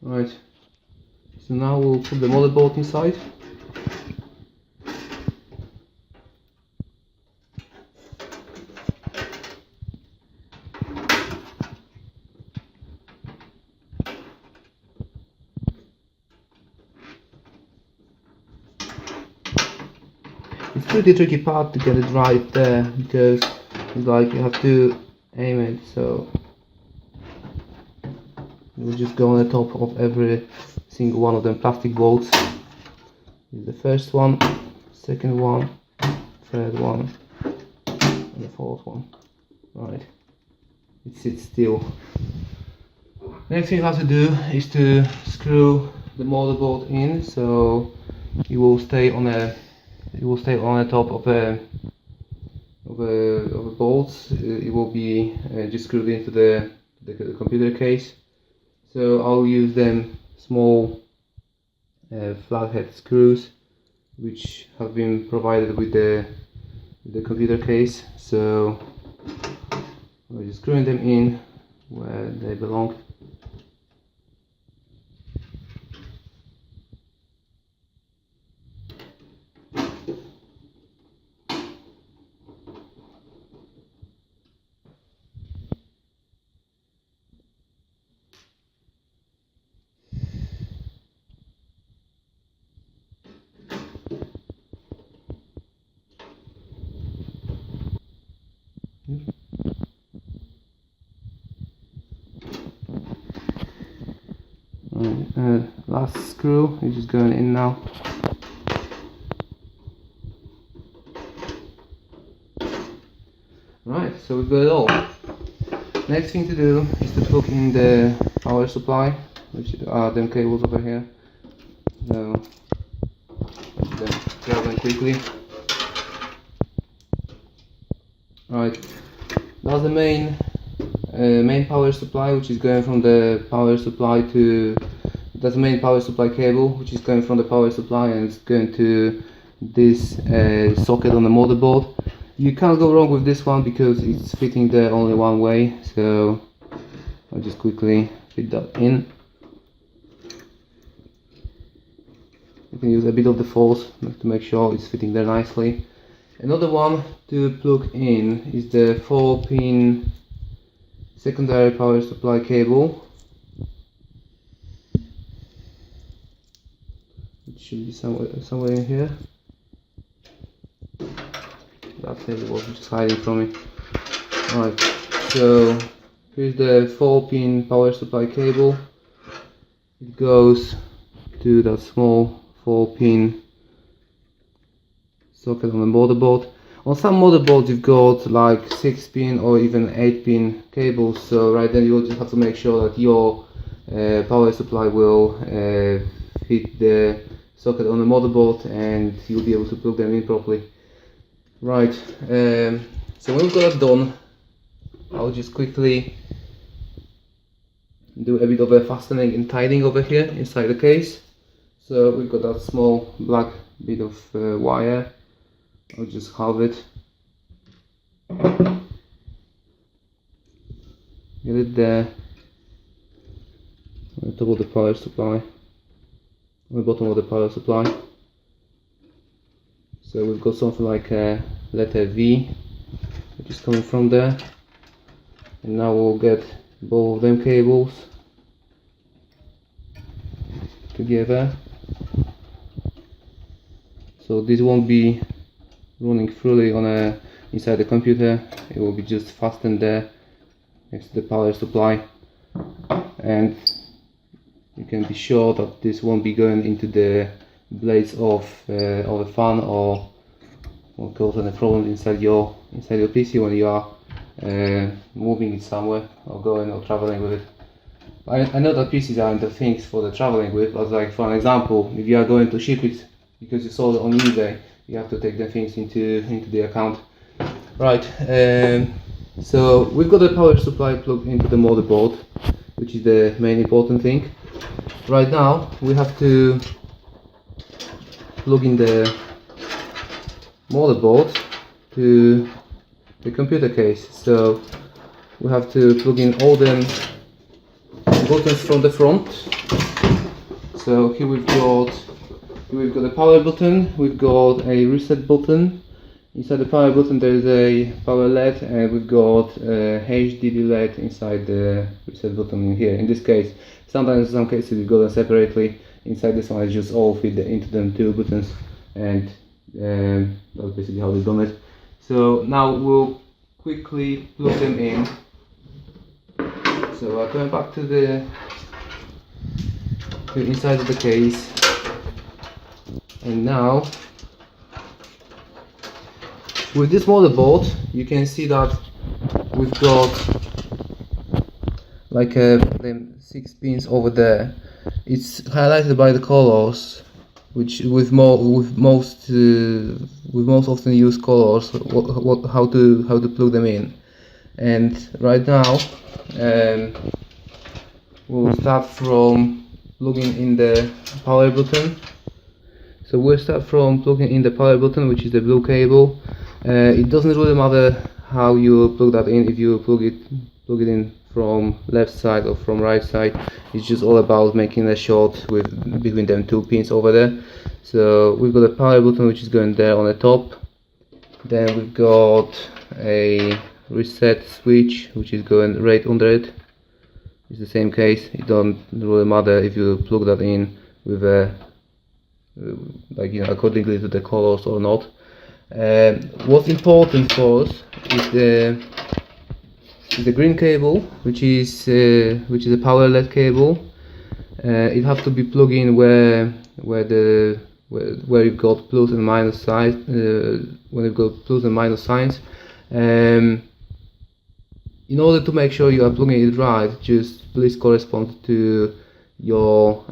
Right, so now we'll put the motherboard inside. It's pretty tricky part to get it right there, because it's like you have to aim it, so we'll just go on the top of every single one of them plastic bolts. This is the first one, second one, third one, and the fourth one. Right, it sits still. Next thing you have to do is to screw the motherboard in, so it will stay on the top of a bolts. It will be just screwed into the computer case. So I'll use them small flathead screws, which have been provided with the computer case. So I'm just screwing them in where they belong. Last screw is just going in now. Right, so we've got it all. Next thing to do is to plug in the power supply, which are them cables over here. So grab them quickly. Right, that's the main power supply, which is going from the power supply to, that's the main power supply cable, which is going from the power supply and it's going to this socket on the motherboard. You can't go wrong with this one because it's fitting there only one way, so I'll just quickly fit that in. You can use a bit of the force to make sure it's fitting there nicely. Another one to plug in is the 4-pin secondary power supply cable. It should be somewhere in here. That cable was just hiding from me. Right, so here's the 4-pin power supply cable. It goes to that small 4-pin socket on the motherboard. On some motherboards you've got like 6-pin or even 8-pin cables, so right then you'll just have to make sure that your power supply will fit the socket on the motherboard and you'll be able to plug them in properly. Right, so when we've got that done, I'll just quickly do a bit of a fastening and tightening over here inside the case. So we've got that small black bit of wire. I'll just halve it, get it there on the top of the power supply, on the bottom of the power supply. So we've got something like a letter V, which is coming from there, and now we'll get both of them cables together. So this won't be running fully on inside the computer, it will be just fastened there next to the power supply, and you can be sure that this won't be going into the blades of a fan or cause any problem inside your PC when you are moving it somewhere or going or traveling with it. I know that PCs aren't the things for the traveling with, but like for an example, if you are going to ship it because you sold it on eBay, you have to take the things into the account. Right, so we've got the power supply plugged into the motherboard, which is the main important thing. Right now we have to plug in the motherboard to the computer case. So we have to plug in all them buttons from the front. So here we've got a power button, we've got a reset button. Inside the power button there is a power LED, and we've got a HDD LED inside the reset button in here. In this case, sometimes in some cases we've got them separately. Inside this one, I just all fit into them two buttons, and that's basically how they've done it. So now we'll quickly plug them in. So going back to the inside of the case, and now with this motherboard you can see that we've got like them 6 pins over there. It's highlighted by the colors, which with most often used colors, how to plug them in. And right now we'll start from plugging in the power button. So we'll start from plugging in the power button, which is the blue cable. It doesn't really matter how you plug that in, if you plug it in from left side or from right side. It's just all about making a short between them two pins over there. So we've got a power button which is going there on the top. Then we've got a reset switch which is going right under it. It's the same case. It don't really matter if you plug that in with a accordingly to the colors or not. What's important for us is the green cable, which is a power LED cable. It has to be plugged in where you've got plus and minus signs. When you've got plus and minus signs. In order to make sure you are plugging it right, just please correspond to your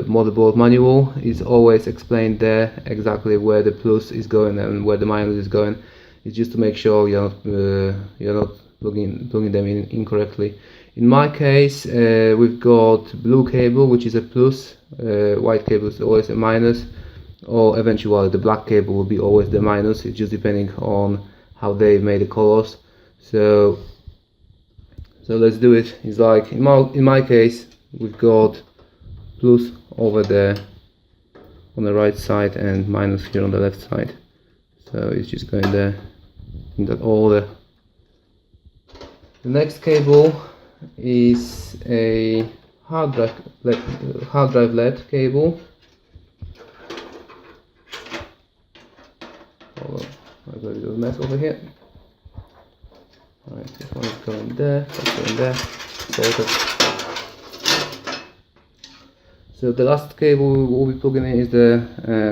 motherboard manual. It's always explained there exactly where the plus is going and where the minus is going. It's just to make sure you're not plugging them in incorrectly. In my case, we've got blue cable, which is a plus, white cable is always a minus, or eventually the black cable will be always the minus. It's just depending on how they made the colors. So let's do it. It's like in my case, we've got plus over there on the right side and minus here on the left side. So it's just going there in that order. The next cable is a hard drive LED cable. Hold on, I've got a little mess over here. Alright, this one is going there, that's going there. Sorted. So the last cable we'll be plugging in is the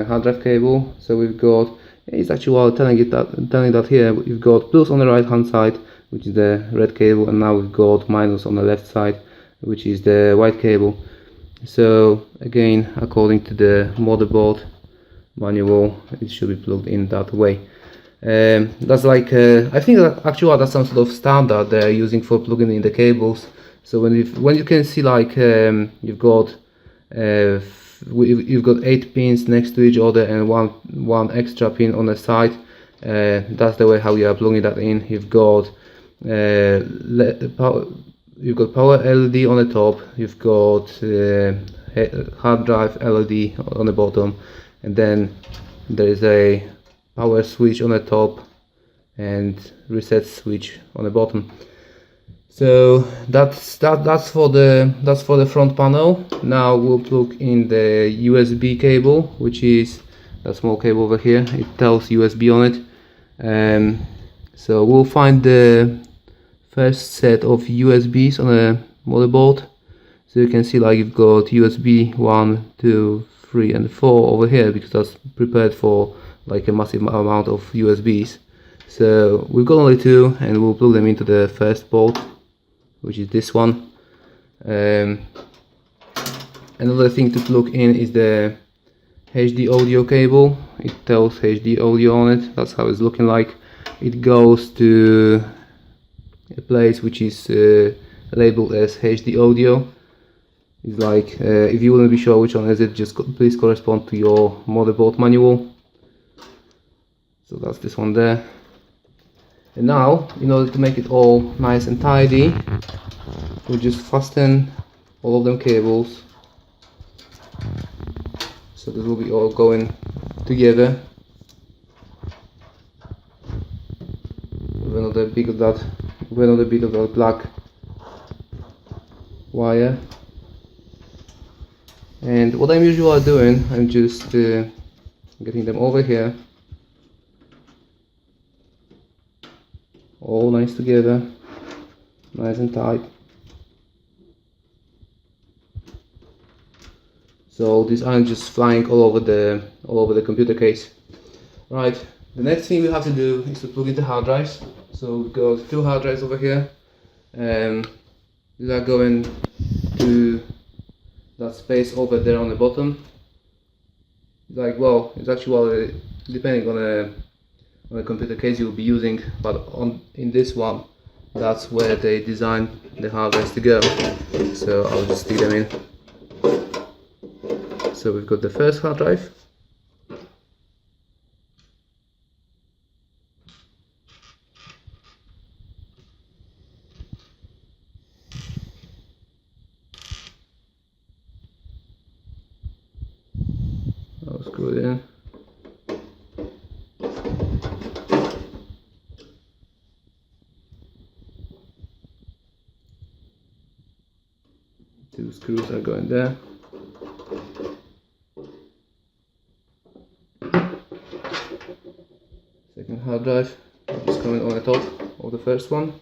hard drive cable. So we've got, it's actually telling that here we've got plus on the right hand side, which is the red cable, and now we've got minus on the left side, which is the white cable. So again, according to the motherboard manual, it should be plugged in that way. That's like I think that actually that's some sort of standard they're using for plugging in the cables. So when you can see like you've got 8 pins next to each other and one extra pin on the side, that's the way how you are plugging that in. You've got power LED on the top, you've got hard drive LED on the bottom, and then there is a power switch on the top and reset switch on the bottom. So that's for the front panel. Now we'll plug in the USB cable, which is that small cable over here. It tells USB on it. So we'll find the first set of USBs on a motherboard. So you can see like you've got USB 1, 2, 3 and 4 over here, because that's prepared for like a massive amount of USBs. So we've got only 2, and we'll plug them into the first port, which is this one. Another thing to plug in is the HD audio cable. It tells HD audio on it. That's how it's looking like. It goes to a place which is labeled as HD audio. It's like if you want to be sure which one is it, just please correspond to your motherboard manual. So that's this one there. And now, in order to make it all nice and tidy, we'll just fasten all of them cables. So this will be all going together with another bit of that black wire. And what I'm usually doing, I'm just getting them over here, all nice together, nice and tight. So these aren't just flying all over the computer case. Right, the next thing we have to do is to plug in the hard drives. So we've got 2 hard drives over here, and these are going to that space over there on the bottom. Like, well, it's actually depending on the computer case you'll be using, but in this one, that's where they designed the hard drives to go. So I'll just stick them in. So we've got the first hard drive. I'll screw it in. Two screws are going there. Second hard drive is coming on the top of the first one.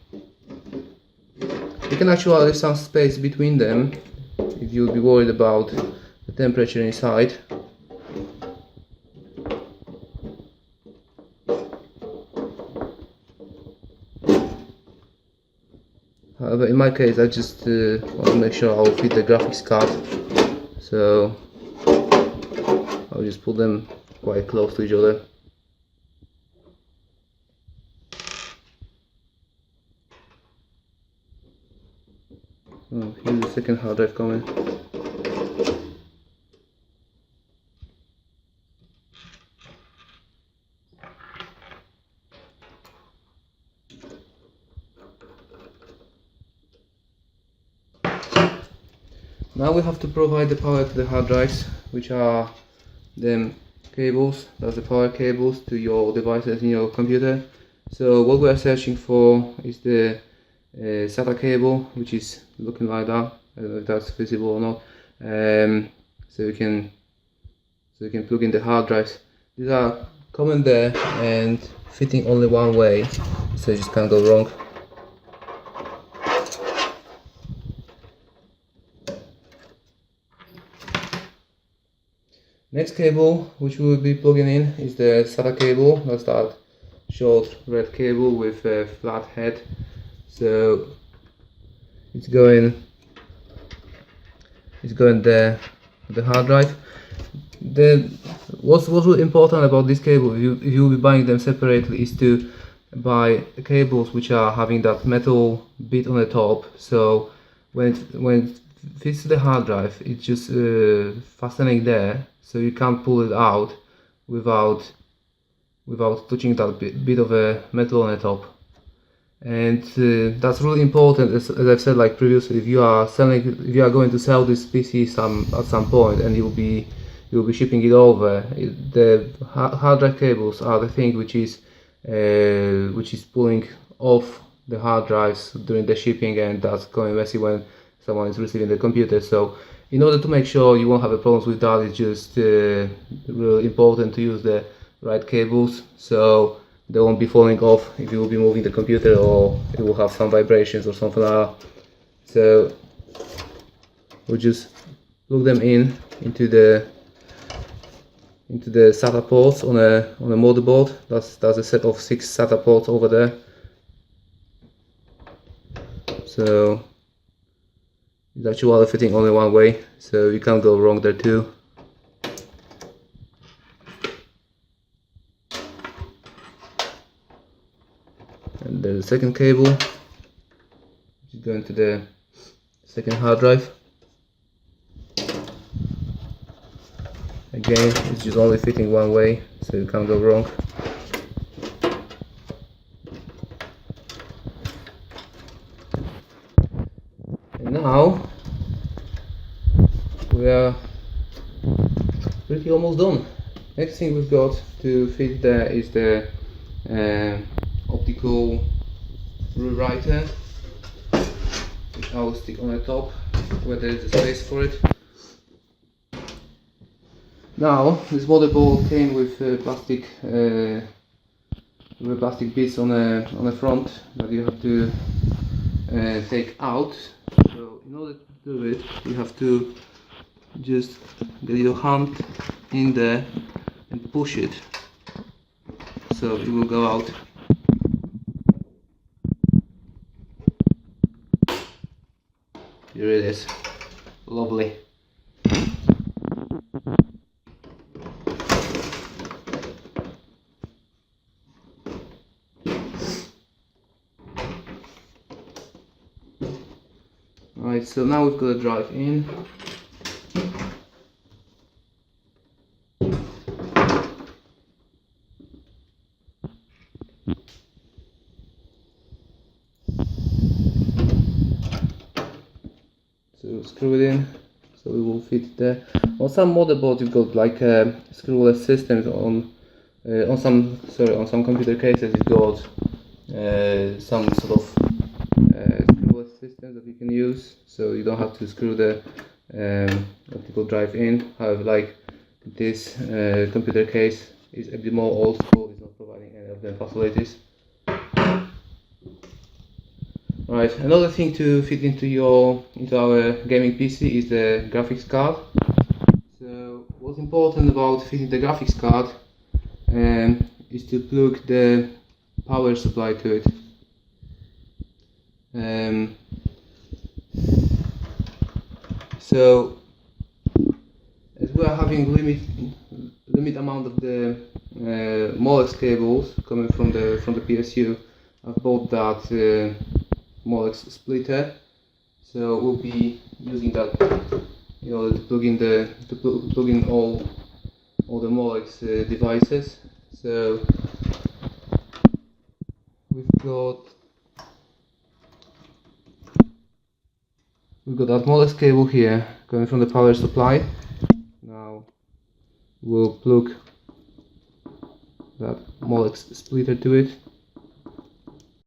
You can actually leave some space between them if you'll be worried about the temperature inside. However, in my case, I just want to make sure I'll fit the graphics card, so I'll just put them quite close to each other. Oh, here's the second hard drive coming. Now we have to provide the power to the hard drives, which are the cables. That's the power cables to your devices in your computer. So what we are searching for is the SATA cable, which is looking like that. I don't know if that's visible or not. So you can plug in the hard drives. These are coming there and fitting only one way, so you just can't go wrong. Next cable which we will be plugging in is the SATA cable. That's that short red cable with a flat head. So it's going there, the hard drive. What's really important about this cable, if you'll be buying them separately, is to buy cables which are having that metal bit on the top. So when it fits to the hard drive, it's just fastening there, so you can't pull it out without touching that bit of a metal on the top. And that's really important, as I've said like previously. If you are going to sell this PC at some point, and you'll be shipping it over, the hard drive cables are the thing which is pulling off the hard drives during the shipping, and that's going messy when someone is receiving the computer. So in order to make sure you won't have a problems with that, it's just really important to use the right cables, so they won't be falling off if you will be moving the computer, or it will have some vibrations or something like that. So we'll just plug them into the SATA ports on a motherboard. That's a set of 6 SATA ports over there. So it's actually fitting only one way, so you can't go wrong there too. And there's the second cable, which is going to the second hard drive. Again, it's just only fitting one way, so you can't go wrong. And now we are pretty almost done. Next thing we've got to fit there is the optical rewriter, which I will stick on the top where there is a space for it. Now this motherboard came with plastic bits on the front that you have to take out. So in order to do it, you have to just get your hand in there and push it, so it will go out. Here it is, lovely. Alright, so now we've got a drive in. So screw it in, so it will fit there. On some motherboards you've got like screwless systems. On some computer cases you've got some sort of screwless systems that you can use, so you don't have to screw the optical drive in. However, like this computer case is a bit more old school, it's not providing any of the facilities. Right, another thing to fit into our gaming PC is the graphics card. So what's important about fitting the graphics card is to plug the power supply to it. So as we are having limit amount of the Molex cables coming from the PSU, I've bought that Molex splitter, so we'll be using that in order to plug in all the Molex devices. So we've got that Molex cable here coming from the power supply. Now we'll plug that Molex splitter to it.